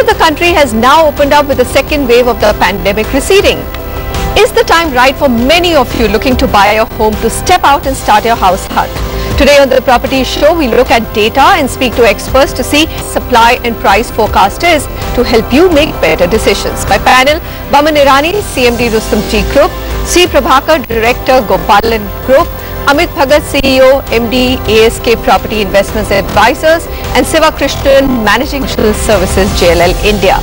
of the country has now opened up with the second wave of the pandemic receding. Is the time right for many of you looking to buy a home to step out and start your house hunt? Today on the Property Show, we look at data and speak to experts to see supply and price forecast is to help you make better decisions. My panel, Baman Irani, CMD Rustom G Group, C. Prabhakar, Director, Gopalan Group, Amit Bhagat, CEO, MD, ASK Property Investments Advisors, and Siva Krishnan, Managing Services, JLL India.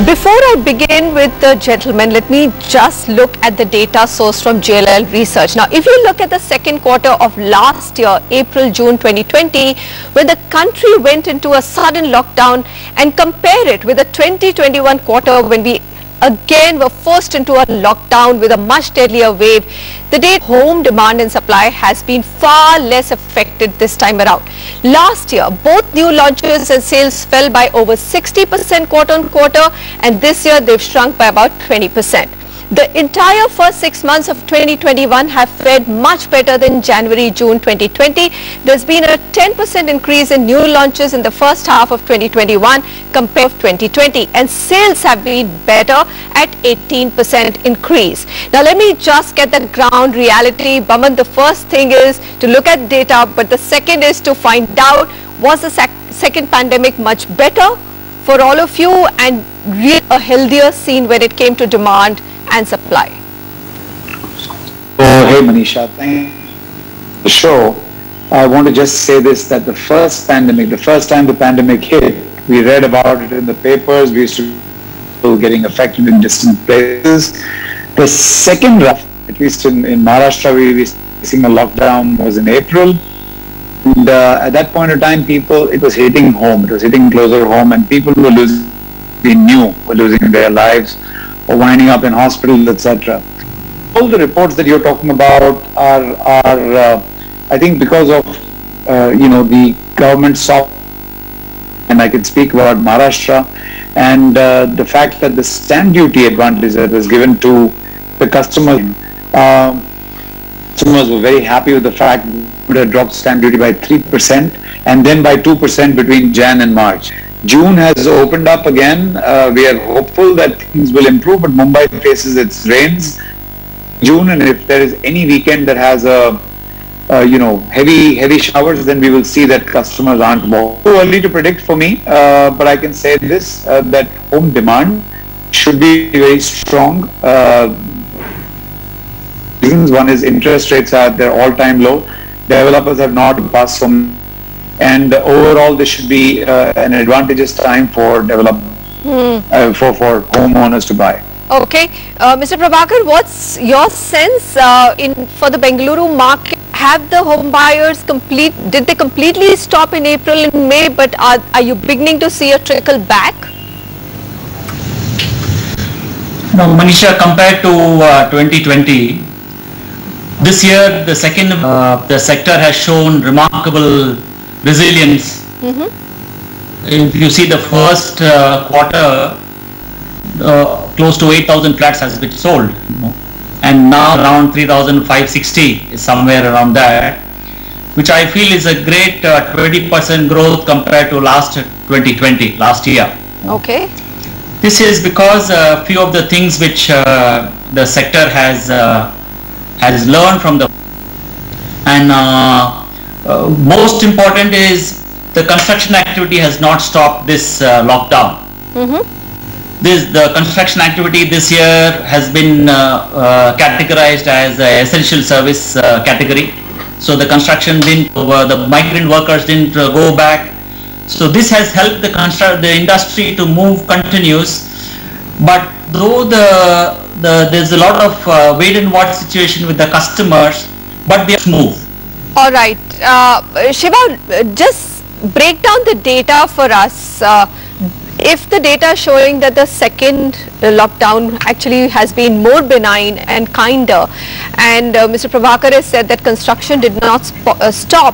Before I begin with the gentlemen, let me just look at the data sourced from JLL Research. Now, if you look at the second quarter of last year, April-June 2020, when the country went into a sudden lockdown, and compare it with the 2021 quarter when we again were forced into a lockdown with a much deadlier wave, the data home demand and supply has been far less affected this time around. Last year, both new launches and sales fell by over 60% quarter on quarter, and this year they've shrunk by about 20%. The entire first 6 months of 2021 have fared much better than January-June 2020. There's been a 10% increase in new launches in the first half of 2021 compared to 2020, and sales have been better at 18% increase. Now let me just get the ground reality. Baman, the first thing is to look at data, but the second is to find out, was the second pandemic much better for all of you and really a healthier scene when it came to demand and supply? Oh, hey Manisha, thank you for the show. I want to just say this, that the first time the pandemic hit, we read about it in the papers, we used to be getting affected in distant places. The second round, at least in Maharashtra, we were facing a lockdown, was in April. And at that point of time, it was hitting home, it was hitting closer home, and people were losing their lives, or winding up in hospitals, etc. All the reports that you're talking about are I think because of the government soft, and I can speak about Maharashtra, and the fact that the stamp duty advantage that was given to the customers, customers were very happy with the fact that it dropped stamp duty by 3% and then by 2% between Jan and March. June has opened up again. We are hopeful that things will improve, but Mumbai faces its rains June, and if there is any weekend that has heavy showers, then we will see that customers aren't more. Too early to predict for me, but I can say this, that home demand should be very strong. Reasons: one is interest rates are at their all-time low. Developers have not passed from, and overall this should be an advantageous time for for homeowners to buy. Okay, Mr. Prabhakar, what's your sense for the Bengaluru market? Have the home buyers did they completely stop in April and May, but are you beginning to see a trickle back? No, Manisha, compared to 2020, this year the sector has shown remarkable resilience. If you see the first quarter, close to 8,000 flats has been sold, and now around 3,560 is somewhere around that, which I feel is a great 20% growth compared to last year. Okay. This is because a few of the things which the sector has learned from the, and most important is the construction activity has not stopped this lockdown. The construction activity this year has been categorized as an essential service category. So the construction the migrant workers didn't go back. So this has helped the industry to move continuous. But though there's a lot of wait and watch situation with the customers, but they move. All right, Shiva, just break down the data for us. If the data showing that the second lockdown actually has been more benign and kinder, and Mr. Prabhakar has said that construction did not stop,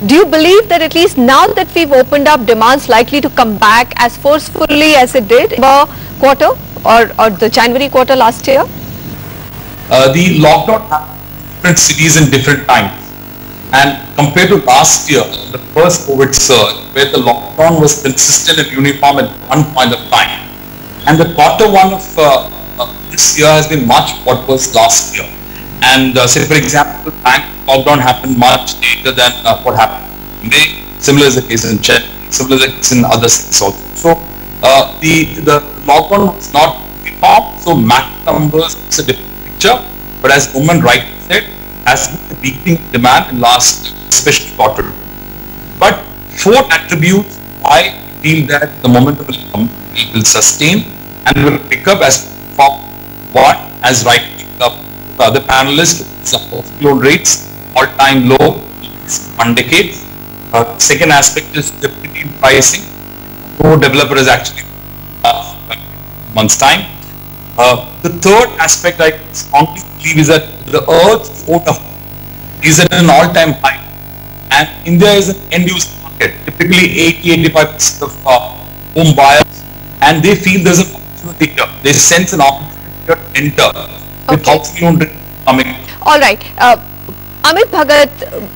do you believe that at least now that we've opened up, demand's likely to come back as forcefully as it did in the quarter or the January quarter last year? The lockdown happened in different cities in different times. And compared to last year, the first COVID surge, where the lockdown was consistent and uniform at one point of time, and the quarter one of this year has been much what was last year. And say, for example, bank lockdown happened much later than what happened in May. Similar is the case in Czech, similar is the case in other states also. So the lockdown was not uniform, so macro numbers is a different picture. But as Oman rightly said, has been a weakening demand in last, especially quarter. But 4 attributes I feel that the momentum will sustain and will pick up as for what, as rightly the other panelists, support loan rates all-time low, 1 decade. Second aspect is stability in pricing. No developer is actually month's time. The third aspect I strongly believe is that the urge to own a home is at an all-time high, and India is an end-use market. Typically, 80-85% of home buyers, and they feel there's an opportunity here. They sense an opportunity to enter with housing loan coming. All right. Amit Bhagat,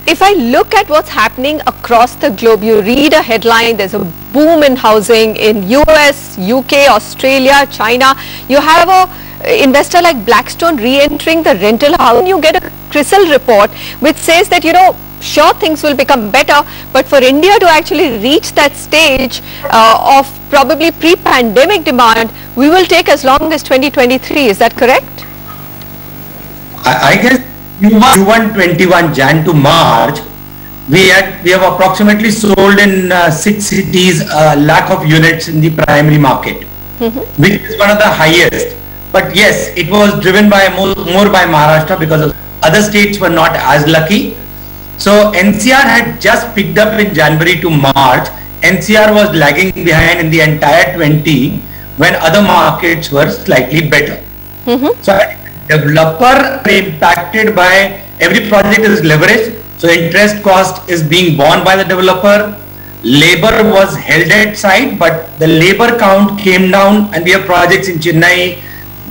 if I look at what's happening across the globe, you read a headline, there's a boom in housing in US, UK, Australia, China. You have a investor like Blackstone re-entering the rental housing. You get a CRISIL report which says that, you know, sure, things will become better, but for India to actually reach that stage of probably pre-pandemic demand, we will take as long as 2023. Is that correct? I guess Q1 21 Jan to March, we have approximately sold in 6 cities lakh of units in the primary market, which is one of the highest. But yes, it was driven by more by Maharashtra because other states were not as lucky. So NCR had just picked up in January to March. NCR was lagging behind in the entire 20 when other markets were slightly better. So I think developer impacted by every project is leveraged, so interest cost is being borne by the developer. Labor was held at site, but the labor count came down, and we have projects in Chennai,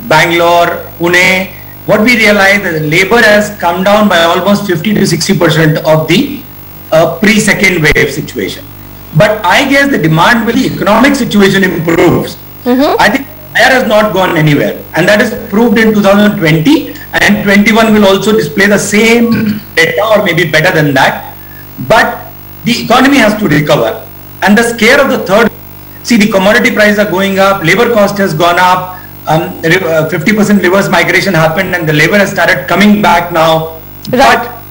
Bangalore, Pune. What we realized is the labor has come down by almost 50 to 60% of the pre-second wave situation. But I guess the demand with the economic situation improves. I think fire has not gone anywhere, and that is proved in 2020, and 21 will also display the same data or maybe better than that. But the economy has to recover, and the scare of the third, see, the commodity prices are going up, labor cost has gone up, 50% reverse migration happened, and the labor has started coming back now. Right. But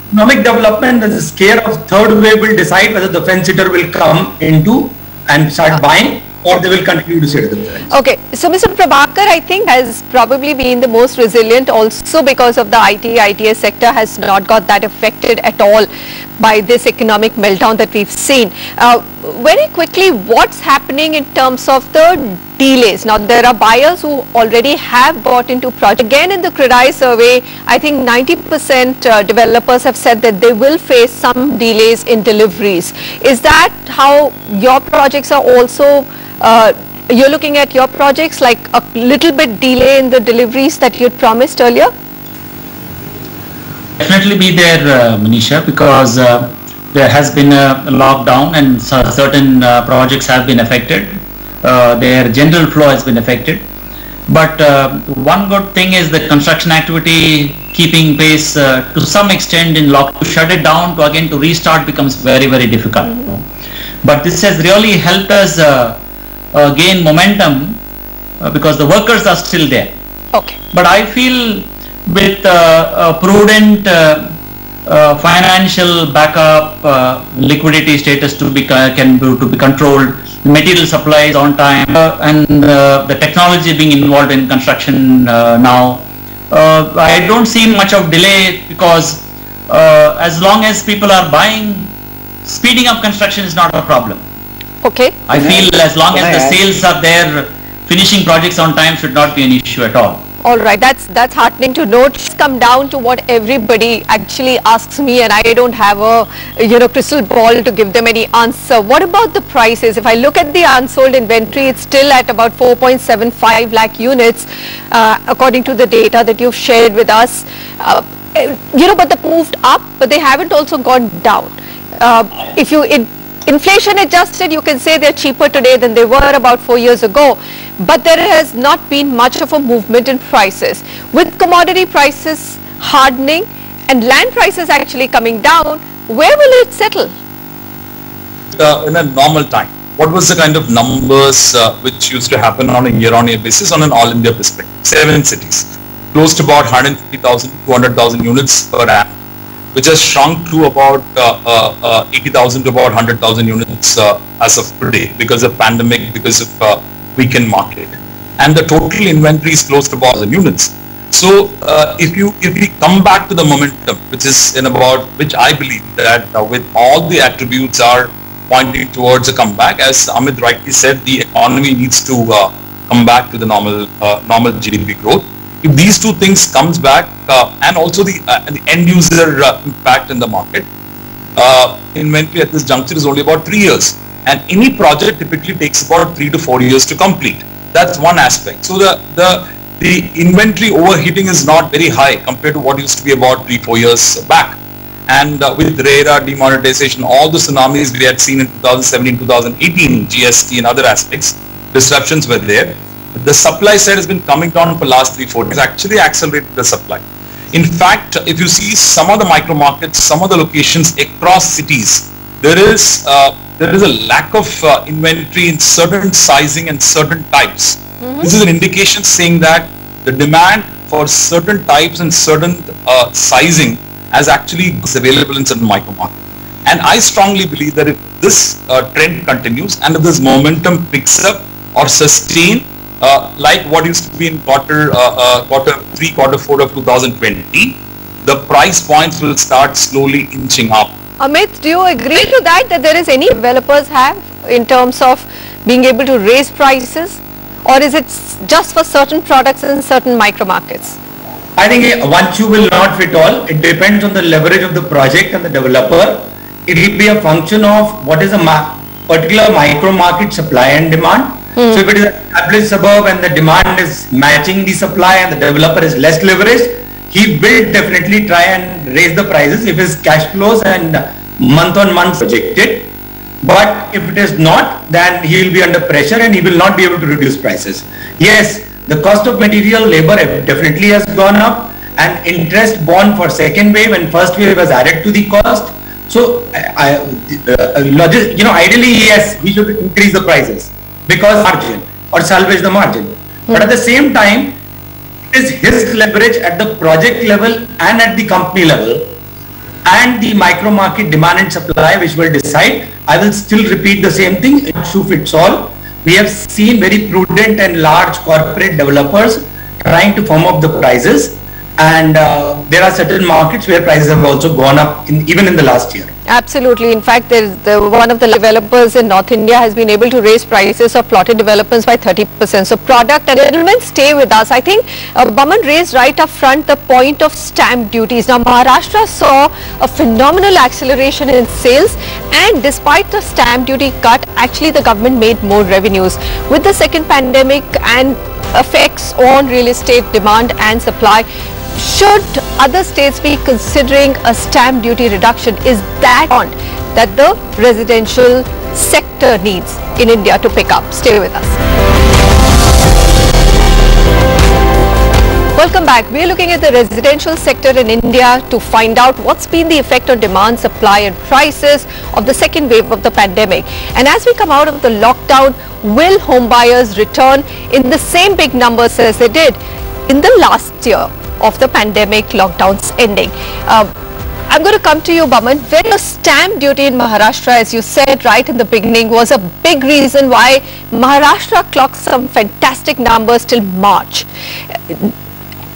economic development, the scare of third wave will decide whether the fence sitter will come into and start buying, or they will continue to sit at the fence. Okay, so Mr. Prabhakar, I think, has probably been the most resilient also because of the ITS sector has not got that affected at all by this economic meltdown that we've seen. Very quickly, what's happening in terms of the delays? Now, there are buyers who already have bought into project. Again, in the CREDAI survey, I think 90% developers have said that they will face some delays in deliveries. Is that how your projects are also, you're looking at your projects like a little bit delay in the deliveries that you had promised earlier? Definitely be there, Manisha, because there has been a lockdown and certain projects have been affected. Their general flow has been affected. But one good thing is the construction activity keeping pace to some extent in lockdown. To shut it down to again to restart becomes very, very difficult. But this has really helped us gain momentum because the workers are still there. Okay. But I feel with a prudent financial backup, liquidity status to be controlled, material supplies on time, and the technology being involved in construction now, I don't see much of delay because as long as people are buying, speeding up construction is not a problem. Okay. I feel as long as the sales are there, finishing projects on time should not be an issue at all. All right, that's heartening to note. It's come down to what everybody actually asks me, and I don't have a crystal ball to give them any answer. What about the prices? If I look at the unsold inventory, it's still at about 4.75 lakh units, according to the data that you've shared with us. but they moved up, but they haven't also gone down. If you inflation adjusted, you can say they're cheaper today than they were about 4 years ago. But there has not been much of a movement in prices. With commodity prices hardening and land prices actually coming down, where will it settle? In a normal time, what was the kind of numbers which used to happen on a year-on-year basis on an all-India perspective? 7 cities, close to about 150,000, 200,000 units per annum, which has shrunk to about 80,000 to about 100,000 units as of today because of pandemic, because of weakened market. And the total inventory is close to about 1,000 units. So if we come back to the momentum, which is which I believe that with all the attributes are pointing towards a comeback, as Amit rightly said, the economy needs to come back to the normal GDP growth. If these two things comes back, and also the end user impact in the market, inventory at this juncture is only about 3 years, and any project typically takes about 3 to 4 years to complete. That's one aspect. So the inventory overheating is not very high compared to what used to be about 3-4 years back. And with RERA, demonetization, all the tsunamis we had seen in 2017, 2018, GST and other aspects, disruptions were there. The supply side has been coming down for the last 3-4 years, actually accelerated the supply. In fact, if you see some of the micro markets, some of the locations across cities, there is a lack of inventory in certain sizing and certain types. This is an indication saying that the demand for certain types and certain sizing as actually is available in certain micro markets. And I strongly believe that if this trend continues and if this momentum picks up or sustain, like what used to be in quarter 3, quarter 4 of 2020, the price points will start slowly inching up. Amit, do you agree to that there is any developers have in terms of being able to raise prices, or is it just for certain products in certain micro markets? I think once you will not fit all, it depends on the leverage of the project and the developer. It will be a function of what is a particular micro market supply and demand. So if it is an established suburb and the demand is matching the supply and the developer is less leveraged, he will definitely try and raise the prices if his cash flows and month on month projected. But if it is not, then he will be under pressure and he will not be able to reduce prices. Yes, the cost of material, labor definitely has gone up, and interest borne for second wave and first wave has added to the cost. So, ideally, yes, we should increase the prices because margin or salvage the margin. But at the same time, it is his leverage at the project level and at the company level and the micro market demand and supply which will decide. I will still repeat the same thing, it shoe fits all. We have seen very prudent and large corporate developers trying to firm up the prices, and there are certain markets where prices have also gone up even in the last year. Absolutely. In fact, one of the developers in North India has been able to raise prices of plotted developments by 30%. So product and settlement stay with us. I think Baman raised right up front the point of stamp duties. Now Maharashtra saw a phenomenal acceleration in sales, and despite the stamp duty cut, actually the government made more revenues. With the second pandemic and effects on real estate demand and supply, should other states be considering a stamp duty reduction? Is that the residential sector needs in India to pick up? Stay with us. Welcome back. We are looking at the residential sector in India to find out what's been the effect on demand, supply and prices of the second wave of the pandemic. And as we come out of the lockdown, will home buyers return in the same big numbers as they did in the last year of the pandemic lockdowns ending? I'm going to come to you, Baman. The stamp duty in Maharashtra, as you said right in the beginning, was a big reason why Maharashtra clocked some fantastic numbers till March.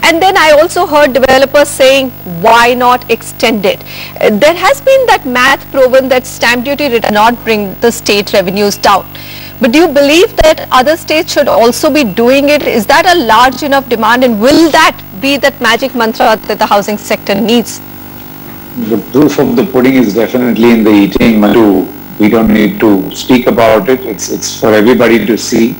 And then I also heard developers saying, why not extend it? There has been that math proven that stamp duty did not bring the state revenues down. But do you believe that other states should also be doing it? Is that a large enough demand, and will that be that magic mantra that the housing sector needs? The proof of the pudding is definitely in the eating. We don't need to speak about it. It's for everybody to see.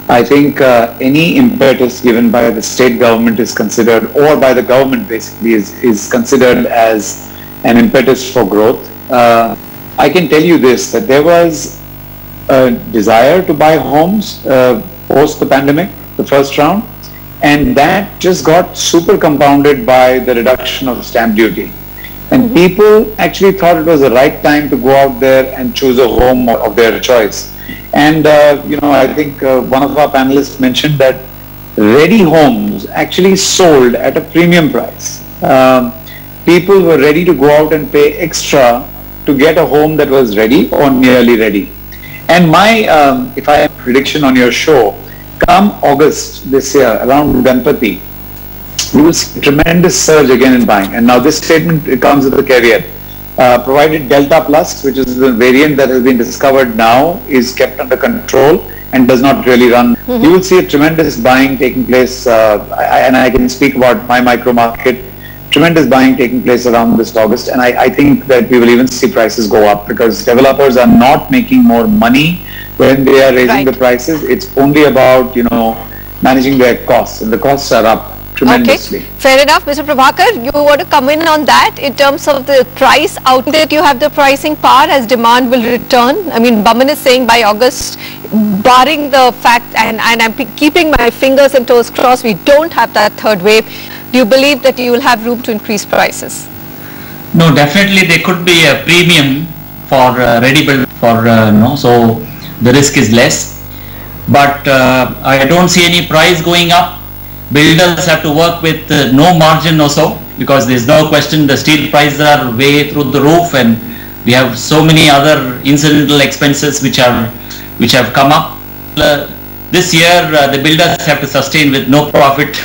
I think any impetus given by the state government is considered, or by the government basically, is considered as an impetus for growth. I can tell you this, that there was a desire to buy homes post the pandemic, the first round, and that just got super compounded by the reduction of stamp duty. And people actually thought it was the right time to go out there and choose a home of their choice. And, I think one of our panelists mentioned that ready homes actually sold at a premium price. People were ready to go out and pay extra to get a home that was ready or nearly ready. And if I have a prediction on your show, come August this year, around Ganpati, we will see a tremendous surge again in buying. And now this statement, it comes with a caveat. Provided Delta Plus, which is the variant that has been discovered now, is kept under control and does not really run. You will see a tremendous buying taking place, and I can speak about my micro market, tremendous buying taking place around this August. And I think that we will even see prices go up, because developers are not making more money when they are raising the prices. It's only about, managing their costs, and the costs are up tremendously. Okay, fair enough. Mr. Prabhakar, you want to come in on that in terms of the price out there? You have the pricing power as demand will return. I mean, Baman is saying by August, barring the fact, and I'm keeping my fingers and toes crossed, we don't have that third wave. Do you believe that you will have room to increase prices? No, definitely there could be a premium for ready build so the risk is less. But I don't see any price going up. Builders have to work with no margin or so, because there's no question the steel prices are way through the roof, and we have so many other incidental expenses which have come up. This year the builders have to sustain with no profit.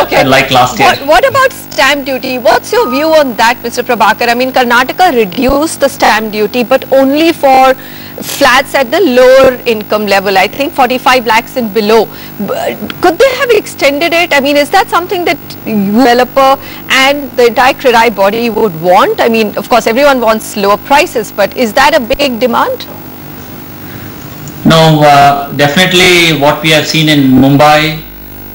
Okay. Like last year. What about stamp duty? What's your view on that, Mr. Prabhakar? I mean, Karnataka reduced the stamp duty, but only for flats at the lower income level, I think 45 lakhs and below. Could they have extended it? I mean, is that something that developer and the entire CREDAI body would want? I mean, of course, everyone wants lower prices, but is that a big demand? No, definitely what we have seen in Mumbai,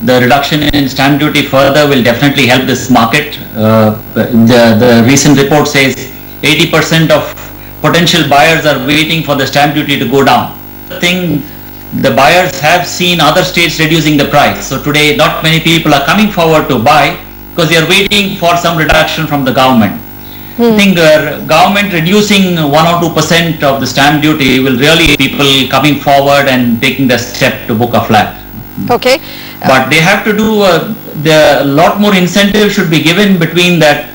the reduction in stamp duty further will definitely help this market. The recent report says 80% of potential buyers are waiting for the stamp duty to go down. The buyers have seen other states reducing the price. So today not many people are coming forward to buy because they are waiting for some reduction from the government. I think government reducing 1 or 2% of the stamp duty will really people coming forward and taking the step to book a flat. Okay. But they have to do a lot more incentive should be given between that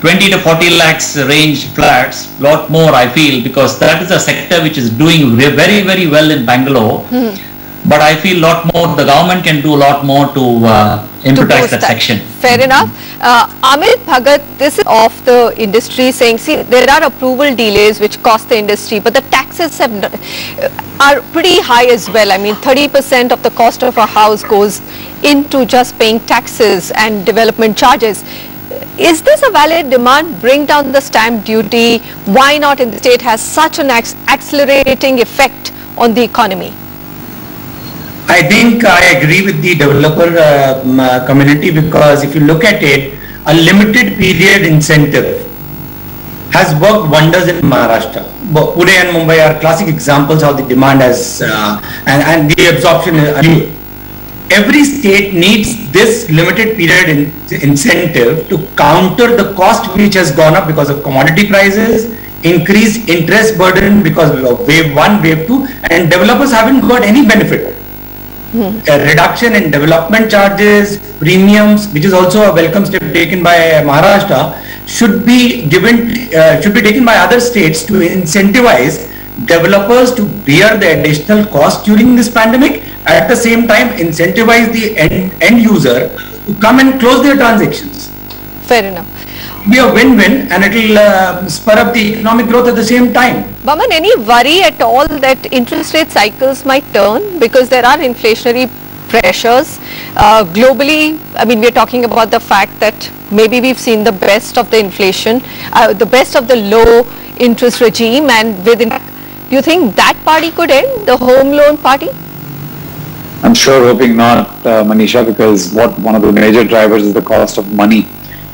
20 to 40 lakhs range flats, lot more I feel, because that is a sector which is doing very, very well in Bangalore. But I feel lot more, the government can do a lot more to improvise that section. Fair enough. Amit Bhagat, this is off the industry saying, see, there are approval delays which cost the industry, but the taxes are pretty high as well. I mean, 30% of the cost of a house goes into just paying taxes and development charges. Is this a valid demand? Bring down the stamp duty. Why not in the state has such an accelerating effect on the economy? I think I agree with the developer community, because if you look at it, a limited period incentive has worked wonders in Maharashtra. Pune and Mumbai are classic examples how the demand has and the absorption. Every state needs this limited period incentive to counter the cost which has gone up because of commodity prices, increased interest burden because of wave 1, wave 2, and developers haven't got any benefit. A reduction in development charges, premiums, which is also a welcome step taken by Maharashtra, should be taken by other states to incentivize developers to bear the additional cost during this pandemic. At the same time, incentivize the end user to come and close their transactions. Fair enough. Be a win-win, and it will spur up the economic growth at the same time. Baman, any worry at all that interest rate cycles might turn because there are inflationary pressures globally? I mean, we're talking about the fact that maybe we've seen the best of the inflation, the best of the low interest regime, and within, do you think that party could end, the home loan party? I'm sure hoping not, Manisha, because one of the major drivers is the cost of money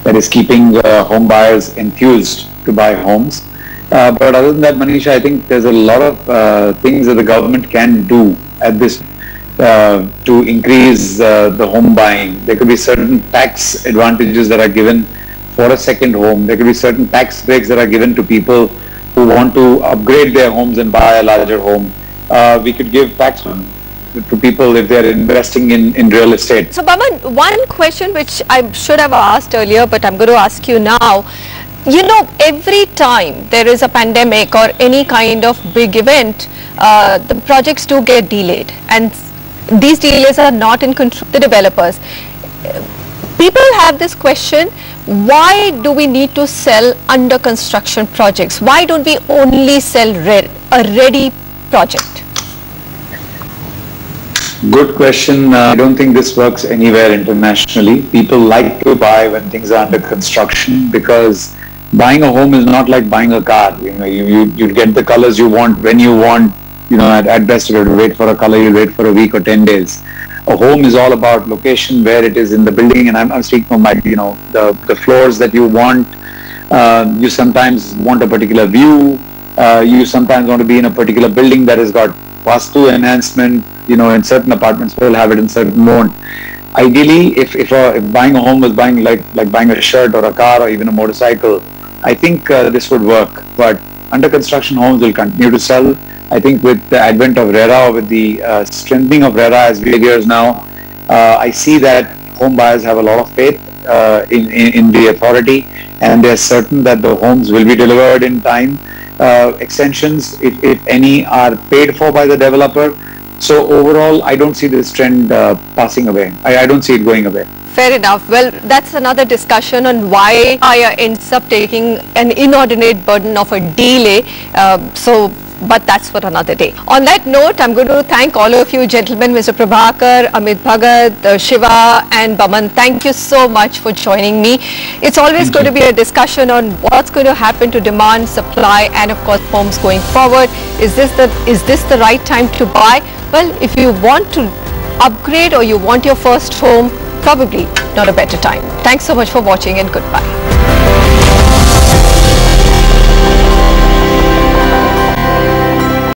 that is keeping home buyers enthused to buy homes. But other than that, Manisha, I think there's a lot of things that the government can do at this to increase the home buying. There could be certain tax advantages that are given for a second home. There could be certain tax breaks that are given to people who want to upgrade their homes and buy a larger home. We could give tax to people if they're investing in real estate. So Baman, one question which I should have asked earlier, but I'm going to ask you now. You know, every time there is a pandemic or any kind of big event, the projects do get delayed, and these delays are not in control of the developers. People have this question, why do we need to sell under construction projects? Why don't we only sell a ready project? Good question. I don't think this works anywhere internationally. People like to buy when things are under construction, because buying a home is not like buying a car. You know, you get the colors you want when you want. You know, at best you have to wait for a color, you'll wait for a week or 10 days. A home is all about location, where it is in the building, and I'm speaking of the floors that you want. You sometimes want a particular view. You sometimes want to be in a particular building that has got Vastu enhancement. You know, in certain apartments will have it, in certain won't. Ideally, if buying a home was buying like buying a shirt or a car or even a motorcycle, I think this would work. But under construction homes will continue to sell. I think with the advent of RERA, with the strengthening of RERA as we years now, I see that home buyers have a lot of faith in the authority, and they're certain that the homes will be delivered in time. Extensions, if any, are paid for by the developer. So overall, I don't see this trend passing away. I don't see it going away. Fair enough. Well, that's another discussion on why buyer ends up taking an inordinate burden of a delay. But that's for another day. On that note, I'm going to thank all of you gentlemen, Mr. Prabhakar, Amit Bhagat, Shiva and Baman. Thank you so much for joining me. It's always going to be a discussion on what's going to happen to demand, supply and of course homes going forward. Is this the right time to buy? Well, if you want to upgrade or you want your first home, probably not a better time. Thanks so much for watching and goodbye.